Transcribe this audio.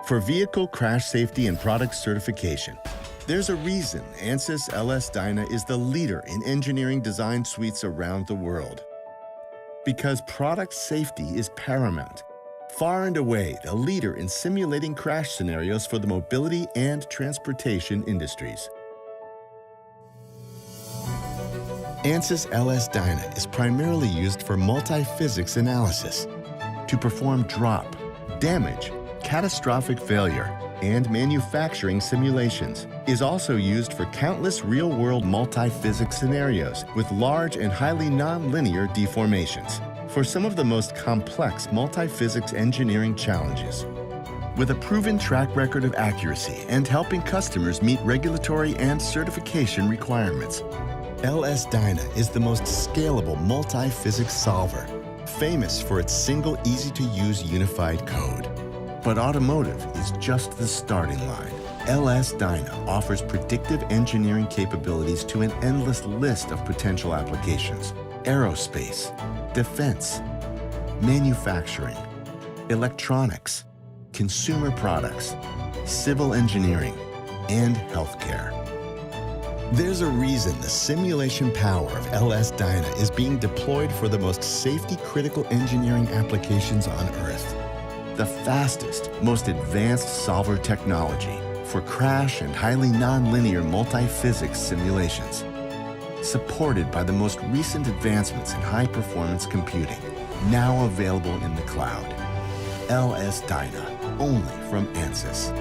For vehicle crash safety and product certification, there's a reason Ansys LS-DYNA is the leader in engineering design suites around the world. Because product safety is paramount, far and away the leader in simulating crash scenarios for the mobility and transportation industries. Ansys LS-DYNA is primarily used for multiphysics analysis to perform drop, damage, catastrophic failure, and manufacturing simulations. Is also used for countless real-world multiphysics scenarios with large and highly nonlinear deformations for some of the most complex multiphysics engineering challenges. With a proven track record of accuracy and helping customers meet regulatory and certification requirements, LS-DYNA is the most scalable multiphysics solver, famous for its single, easy-to-use unified code. But automotive is just the starting line. LS-DYNA offers predictive engineering capabilities to an endless list of potential applications: aerospace, defense, manufacturing, electronics, consumer products, civil engineering, and healthcare. There's a reason the simulation power of LS-DYNA is being deployed for the most safety-critical engineering applications on Earth. The fastest, most advanced solver technology for crash and highly nonlinear multiphysics simulations, supported by the most recent advancements in high-performance computing, now available in the cloud. LS-DYNA, only from Ansys.